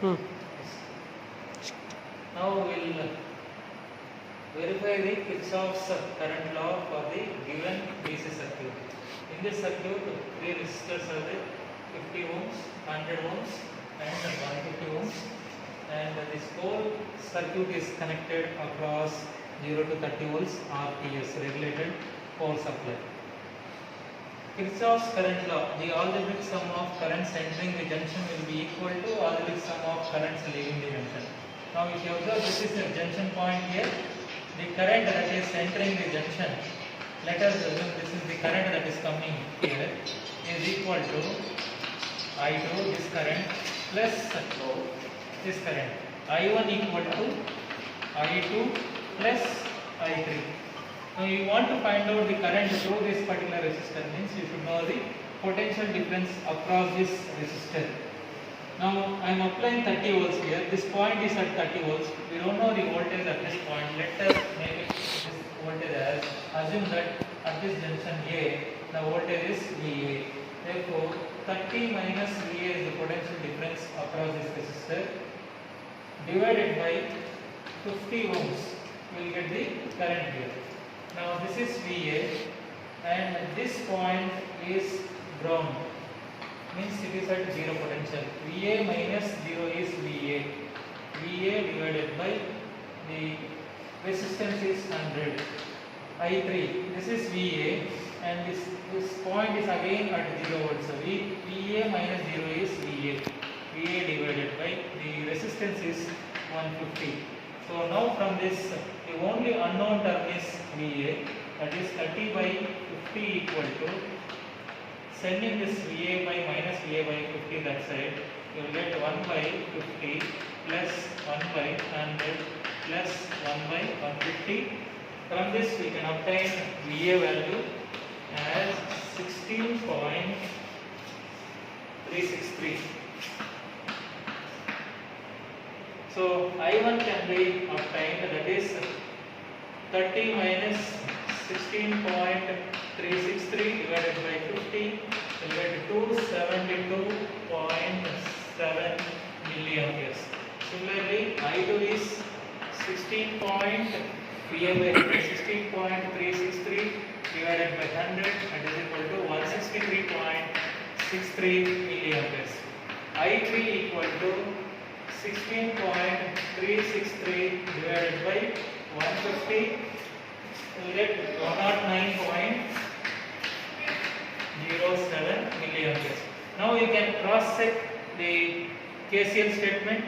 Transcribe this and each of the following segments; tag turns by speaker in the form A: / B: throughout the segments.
A: Hmm.
B: Now we will verify the Kirchhoff's current law for the given DC circuit. In this circuit, three resistors are there: 50 ohms, 100 ohms, and 150 ohms. And this whole circuit is connected across 0 to 30 volts RPS, regulated power supply. Kirchhoff's current law: the algebraic sum of currents entering the junction will be equal to algebraic sum of currents leaving the junction. Now, if you observe, this is the junction point here. The current that is entering the junction, let us assume this is the current that is coming here, is equal to I2, this current, plus this current. I1 equal to I2 plus I3. Now you want to find out the current through this particular resistor, means you should know the potential difference across this resistor. Now I am applying 30 volts here. This point is at 30 volts. We don't know the voltage at this point. Let us make it this voltage as, assume that at this junction A, the voltage is VA. Therefore, 30 minus VA is the potential difference across this resistor, divided by 50 ohms. We will get the current here. Now this is VA, and this point is ground, means it is at zero potential. VA minus 0 is VA. VA divided by the resistance is 100. I3, this is VA, and this point is again at 0 volts. So VA minus 0 is VA. VA divided by the resistance is 150. So now from this, the only unknown term is VA, that is 30 by 50 equal to, sending this VA by minus VA by 50 that side, you will get 1 by 50 plus 1 by 100 plus 1 by 150. From this we can obtain VA value as 16.363. So I1 can be obtained, that is 30 minus 16.363 divided by 50, will get 272.7 milliamperes. Similarly, I2 is 16.363 divided by 100, that is equal to 163.63 milliamperes. I3 equal to 16.363 divided by 150, will get 109.07 milliamperes. Now you can cross check the KCL statement,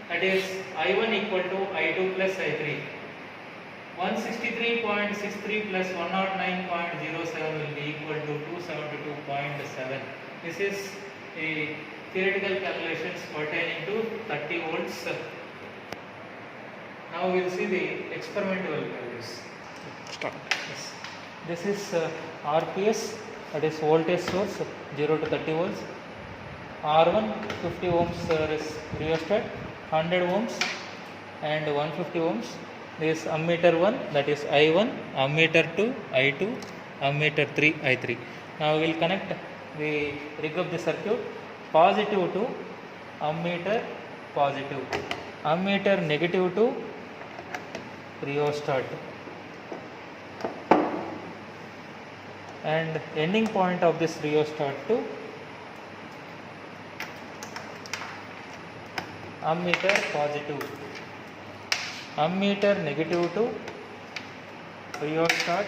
B: that is I1 equal to I2 plus I3. 163.63 plus 109.07 will be equal to 272.7. This is a theoretical calculations pertaining to 30 volts. Now we will see the experimental values.
A: Start.
B: Yes. This is RPS, that is voltage source 0 to 30 volts. R1 50 ohms rheostat, 100 ohms and 150 ohms. This ammeter 1, that is I1, ammeter 2 I2, ammeter 3 I3. Now we will connect the rig of the circuit. Positive to ammeter positive, ammeter negative to rheostat, and ending point of this rheostat to ammeter positive, ammeter negative to rheostat,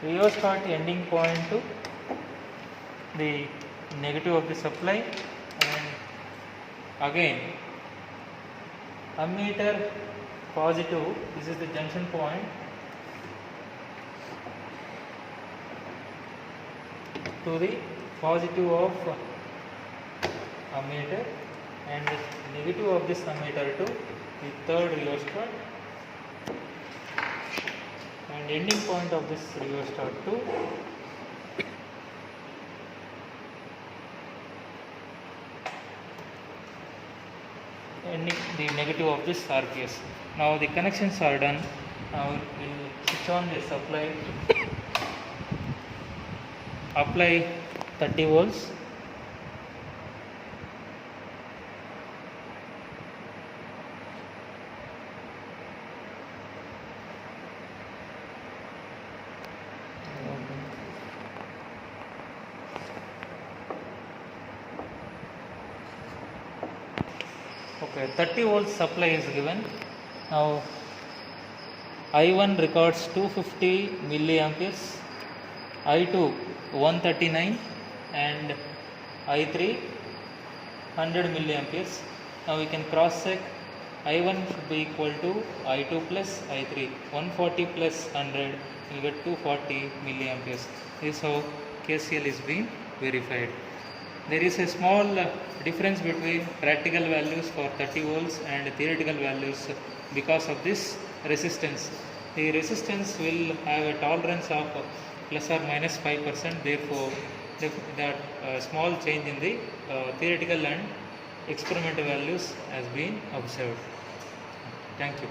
B: rheostat ending point to the negative of the supply, and again ammeter positive, this is the junction point, to the positive of ammeter, and negative of this ammeter to the third rheostat, and ending point of this rheostat to ending the negative of this RPS. Now the connections are done. Now we will switch on the supply, apply 30 volts, Okay, 30 volts supply is given. Now I1 records 250 milliamperes, I2 139 and I3 100 milliamperes. Now we can cross check. I1 should be equal to I2 plus I3. 140 plus 100 will get 240 milliamperes. This is how KCL is being verified. There is a small difference between practical values for 30 volts and theoretical values because of this resistance. The resistance will have a tolerance of plus or minus 5%. Therefore, that small change in the theoretical and experimental values has been observed. Thank you.